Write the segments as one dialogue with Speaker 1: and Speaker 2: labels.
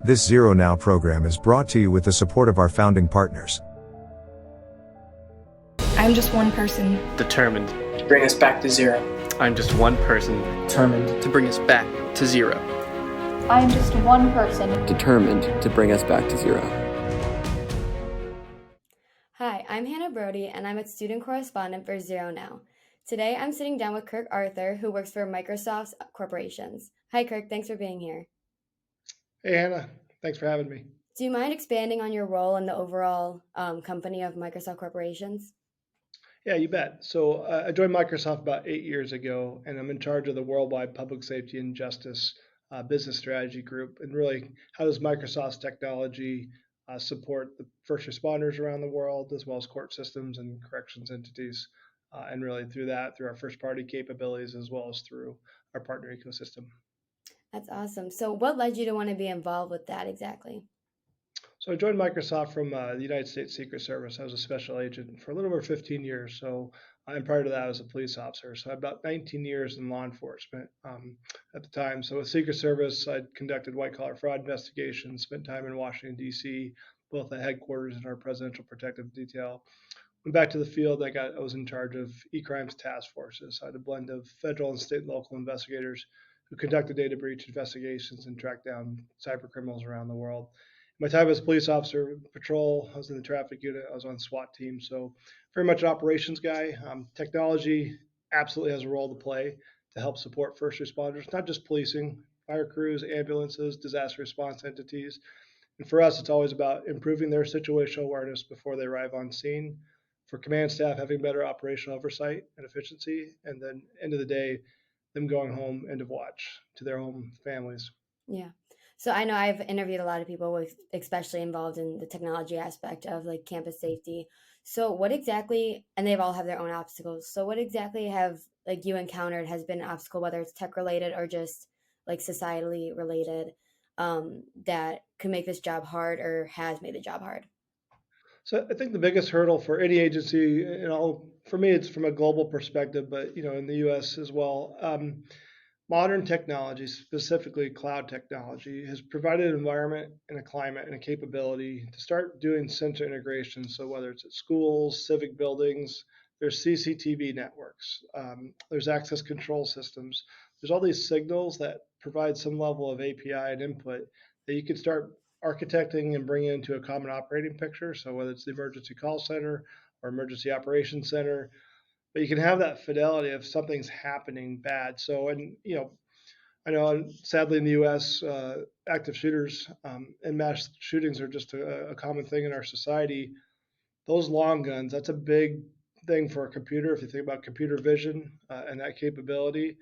Speaker 1: This ZeroNow program is brought to you with the support of our founding partners.
Speaker 2: I'm just one person.
Speaker 3: Determined
Speaker 4: to bring us back to zero.
Speaker 3: I'm just one person.
Speaker 4: Determined
Speaker 3: to bring us back to zero.
Speaker 5: I am just one person.
Speaker 6: Determined to bring us back to zero.
Speaker 7: Hi, I'm Hannah Brody, and I'm a student correspondent for ZeroNow. Today, I'm sitting down with Kirk Arthur, who works for Microsoft's corporations. Hi, Kirk. Thanks for being here.
Speaker 8: Hey, Hannah. Thanks for having me.
Speaker 7: Do you mind expanding on your role in the overall company of Microsoft Corporations?
Speaker 8: Yeah, you bet. So I joined Microsoft about 8 years ago, and I'm in charge of the worldwide public safety and justice business strategy group. And really, how does Microsoft's technology support the first responders around the world, as well as court systems and corrections entities? And really through that, through our first party capabilities, as well as through our partner ecosystem.
Speaker 7: That's awesome. So what led you to want to be involved with that exactly?
Speaker 8: So I joined Microsoft from the United States Secret Service. I was a special agent for a little over 15 years. And prior to that, I was a police officer. So I had about 19 years in law enforcement at the time. So with Secret Service, I conducted white collar fraud investigations, spent time in Washington, D.C., both at headquarters and our Presidential Protective Detail. Went back to the field. I was in charge of e-crimes task forces. So I had a blend of federal and state and local investigators who conducted data breach investigations and tracked down cyber criminals around the world. My time as a police officer, patrol, I was in the traffic unit, I was on SWAT team, so very much an operations guy. Technology absolutely has a role to play to help support first responders, not just policing, fire crews, ambulances, disaster response entities. And for us, it's always about improving their situational awareness before they arrive on scene. For command staff, having better operational oversight and efficiency, and then end of the day, them going home, end of watch to their home families.
Speaker 7: Yeah. So I know I've interviewed a lot of people with especially involved in the technology aspect of like campus safety. So what exactly, and they've all have their own obstacles. So what exactly have like you encountered has been an obstacle, whether it's tech related or just like societally related, that could make this job hard or has made the job hard?
Speaker 8: So I think the biggest hurdle for any agency, for me, it's from a global perspective, but in the U.S. as well. Modern technology, specifically cloud technology, has provided an environment and a climate and a capability to start doing sensor integration. So whether it's at schools, civic buildings, there's CCTV networks, there's access control systems. There's all these signals that provide some level of API and input that you can start architecting and bringing into a common operating picture. So whether it's the emergency call center or emergency operations center, but you can have that fidelity if something's happening bad. So, I know sadly in the U.S., active shooters and mass shootings are just a common thing in our society. Those long guns, that's a big thing for a computer. If you think about computer vision and that capability,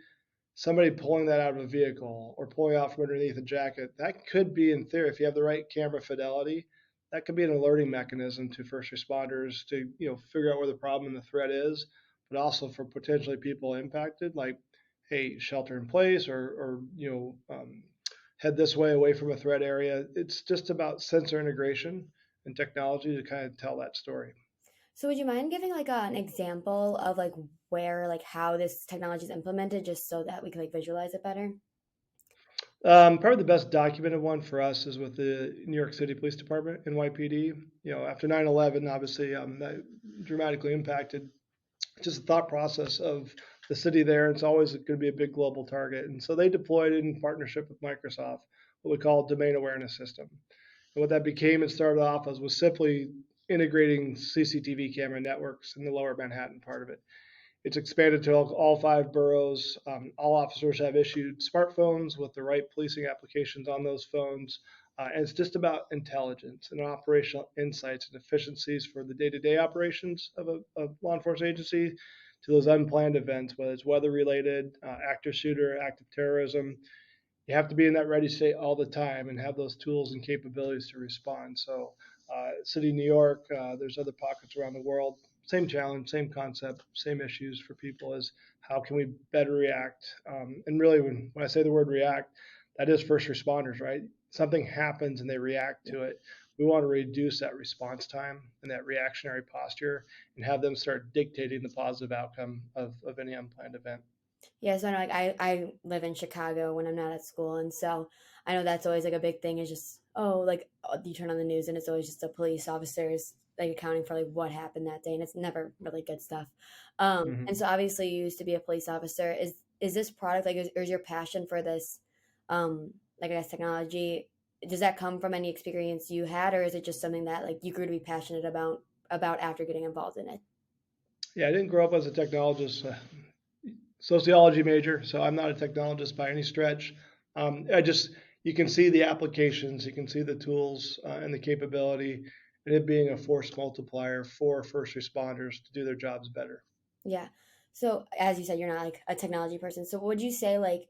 Speaker 8: somebody pulling that out of a vehicle or pulling out from underneath a jacket, that could be, in theory, if you have the right camera fidelity, that could be an alerting mechanism to first responders to figure out where the problem and the threat is, but also for potentially people impacted, like, hey, shelter in place or head this way away from a threat area. It's just about sensor integration and technology to kind of tell that story.
Speaker 7: So would you mind giving like an example of like where, like how this technology is implemented just so that we can like visualize it better?
Speaker 8: Probably the best documented one for us is with the New York City Police Department, NYPD. After 9/11, obviously, that dramatically impacted just the thought process of the city there. It's always going to be a big global target. And so they deployed in partnership with Microsoft what we call domain awareness system. And what that became and started off as was simply integrating CCTV camera networks in the lower Manhattan part of it. It's expanded to all 5 boroughs. All officers have issued smartphones with the right policing applications on those phones. And it's just about intelligence and operational insights and efficiencies for the day-to-day operations of a law enforcement agency to those unplanned events, whether it's weather-related, active shooter, active terrorism. You have to be in that ready state all the time and have those tools and capabilities to respond. So City of New York, there's other pockets around the world. Same challenge, same concept, same issues for people is how can we better react? And really, when I say the word react, that is first responders, right? Something happens and they react to it. We want to reduce that response time and that reactionary posture and have them start dictating the positive outcome of any unplanned event.
Speaker 7: Yeah, so I know, like I live in Chicago when I'm not at school, and so I know that's always like a big thing, is just, you turn on the news and it's always just the police officers like accounting for like what happened that day, and it's never really good stuff. And
Speaker 8: Hmm.
Speaker 7: so obviously you used to be a police officer. Is this product like is your passion for this like I guess technology, does that come from any experience you had, or is it just something that like you grew to be passionate about after getting involved in it?
Speaker 8: Yeah, I didn't grow up as a technologist, sociology major, so I'm not a technologist by any stretch. I just, you can see the applications, you can see the tools and the capability, and it being a force multiplier for first responders to do their jobs better.
Speaker 7: Yeah. So as you said, you're not like a technology person. So would you say like,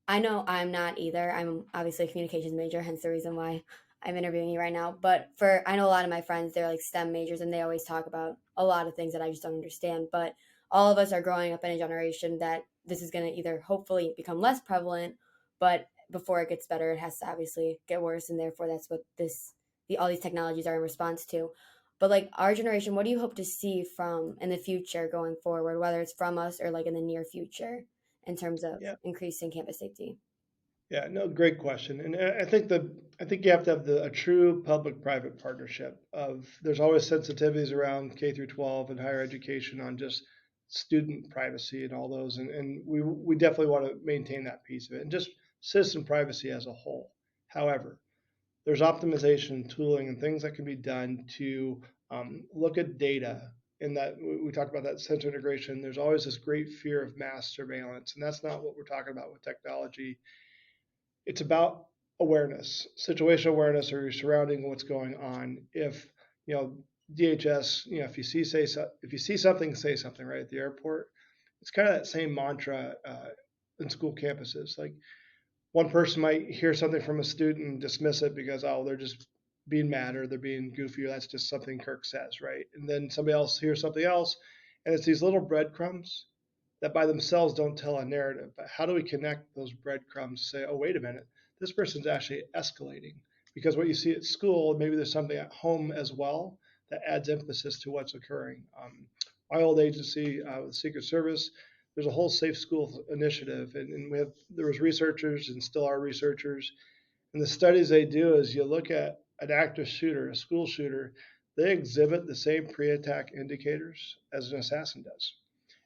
Speaker 7: I know I'm not either. I'm obviously a communications major, hence the reason why I'm interviewing you right now. But I know a lot of my friends, they're like STEM majors and they always talk about a lot of things that I just don't understand. But all of us are growing up in a generation that this is going to either hopefully become less prevalent, but before it gets better, it has to obviously get worse. And therefore, that's what all these technologies are in response to. But like our generation, what do you hope to see from in the future going forward, whether it's from us or like in the near future, in terms of
Speaker 8: Yeah,
Speaker 7: increasing campus safety?
Speaker 8: yeah, no, great question. And I think you have to have a true public-private partnership of, there's always sensitivities around K through 12 and higher education on just student privacy and all those. And we definitely want to maintain that piece of it and just citizen privacy as a whole. However, there's optimization tooling and things that can be done to look at data. In that we talked about that sensor integration, there's always this great fear of mass surveillance, and that's not what we're talking about with technology. It's about awareness, situational awareness, or your surrounding what's going on. If you know DHS, if you if you see something, say something, right at the airport. It's kind of that same mantra in school campuses. Like, one person might hear something from a student and dismiss it because, oh, they're just being mad or they're being goofy, or that's just something Kirk says, right? And then somebody else hears something else, and it's these little breadcrumbs that by themselves don't tell a narrative. But how do we connect those breadcrumbs to say, oh, wait a minute, this person's actually escalating? Because what you see at school, maybe there's something at home as well that adds emphasis to what's occurring. My old agency with Secret Service, there's a whole safe school initiative, and there was researchers and still are researchers, and the studies they do is you look at an active shooter, a school shooter, they exhibit the same pre-attack indicators as an assassin does.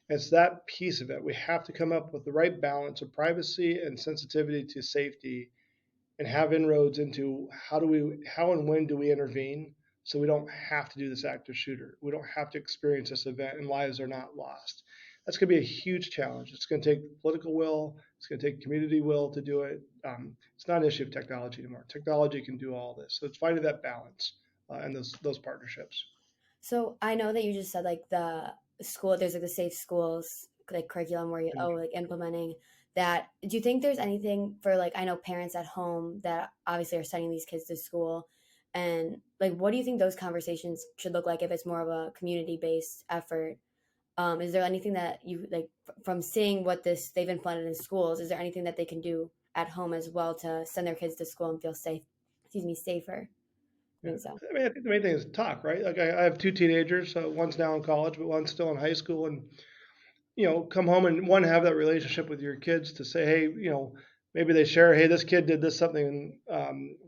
Speaker 8: It's that piece of it. We have to come up with the right balance of privacy and sensitivity to safety, and have inroads into how and when do we intervene, so we don't have to do this active shooter. We don't have to experience this event and lives are not lost. That's going to be a huge challenge. It's going to take political will. It's going to take community will to do it. It's not an issue of technology anymore. Technology can do all this. So it's finding that balance and those partnerships.
Speaker 7: So I know that you just said like the school, there's like the safe schools like curriculum where you
Speaker 8: And
Speaker 7: like implementing that. Do you think there's anything for like, I know parents at home that obviously are sending these kids to school, and like what do you think those conversations should look like if it's more of a community based effort? Is there anything that you like from seeing what this they've implemented in schools? Is there anything that they can do at home as well to send their kids to school and feel safe? Excuse me, safer. I
Speaker 8: yeah,
Speaker 7: think so.
Speaker 8: I mean, I think the main thing is talk, right? Like, I have two teenagers. One's now in college, but one's still in high school, and come home and one, have that relationship with your kids to say, hey, maybe they share, hey, this kid did this something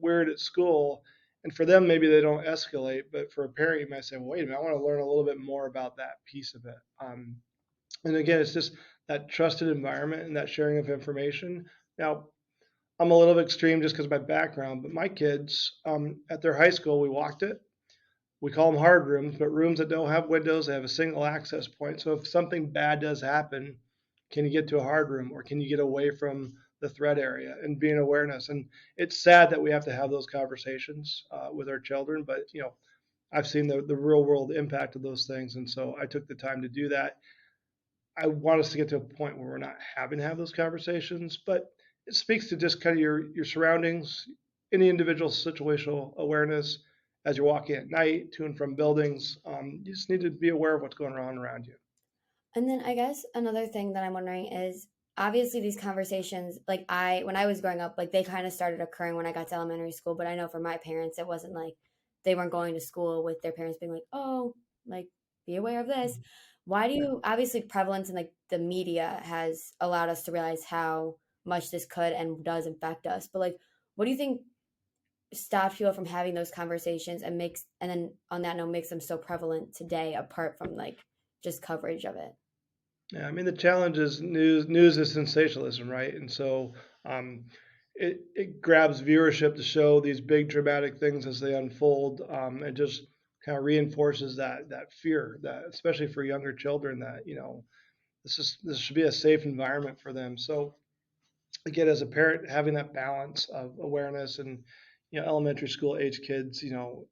Speaker 8: weird at school. And for them, maybe they don't escalate, but for a parent, you might say, well, wait a minute, I want to learn a little bit more about that piece of it. And again, it's just that trusted environment and that sharing of information. Now, I'm a little bit extreme just because of my background, but my kids at their high school, we walked it. We call them hard rooms, but rooms that don't have windows, they have a single access point. So if something bad does happen, can you get to a hard room, or can you get away from the threat area, and be an awareness? And it's sad that we have to have those conversations with our children, but I've seen the real world impact of those things, and so I took the time to do that. I want us to get to a point where we're not having to have those conversations, but it speaks to just kind of your surroundings, any individual situational awareness as you're walking at night to and from buildings. You just need to be aware of what's going on around you.
Speaker 7: And then I guess another thing that I'm wondering is obviously these conversations, like when I was growing up, like they kind of started occurring when I got to elementary school. But I know for my parents, it wasn't like they weren't going to school with their parents being like, oh, like be aware of this. Why do
Speaker 8: Yeah.
Speaker 7: you, obviously prevalence in like the media has allowed us to realize how much this could and does affect us. But like, what do you think stops people from having those conversations and then on that note makes them so prevalent today, apart from like just coverage of it?
Speaker 8: Yeah, I mean the challenge is news is sensationalism, right? And so um, it grabs viewership to show these big dramatic things as they unfold, and just kind of reinforces that fear that especially for younger children that this should be a safe environment for them. So again, as a parent, having that balance of awareness and elementary school age kids, you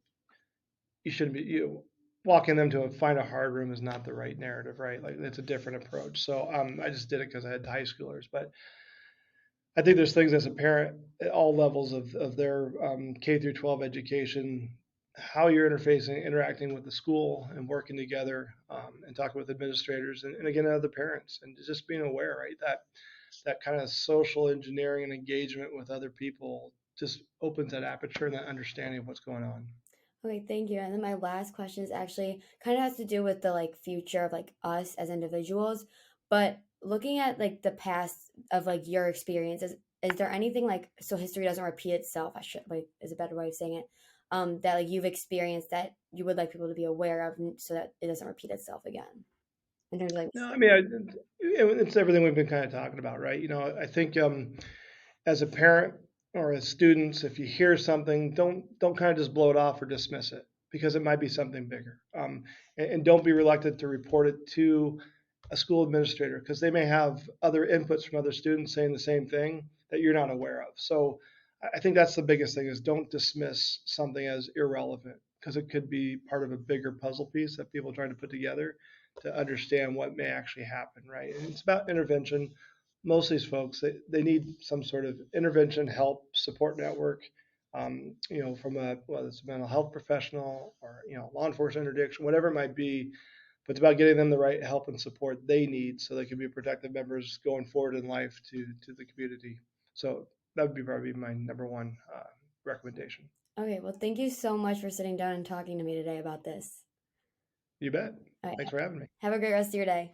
Speaker 8: shouldn't be walking them to find a hard room is not the right narrative, right? Like it's a different approach. So I just did it because I had high schoolers, but I think there's things as a parent at all levels of their K through 12 education, how you're interacting with the school and working together, and talking with administrators and again other parents and just being aware, right? That kind of social engineering and engagement with other people just opens that aperture and that understanding of what's going on.
Speaker 7: Okay, thank you. And then my last question is actually kind of has to do with the like future of like us as individuals, but looking at like the past of like your experiences, is there anything like so history doesn't repeat itself? I should like is a better way of saying it. That like you've experienced that you would like people to be aware of, so that it doesn't repeat itself again. In terms of like,
Speaker 8: No, I mean, it's everything we've been kind of talking about, right? I think as a parent or as students, if you hear something, don't kind of just blow it off or dismiss it because it might be something bigger. And don't be reluctant to report it to a school administrator because they may have other inputs from other students saying the same thing that you're not aware of. So I think that's the biggest thing is don't dismiss something as irrelevant because it could be part of a bigger puzzle piece that people are trying to put together to understand what may actually happen, right? And it's about intervention. Most of these folks, they need some sort of intervention, help, support network, from whether it's a mental health professional or, law enforcement interdiction, whatever it might be. But it's about getting them the right help and support they need so they can be productive members going forward in life to the community. So that would be probably my number one recommendation.
Speaker 7: okay, well, thank you so much for sitting down and talking to me today about this.
Speaker 8: You bet.
Speaker 7: All right,
Speaker 8: Thanks for having me.
Speaker 7: have a great rest of your day.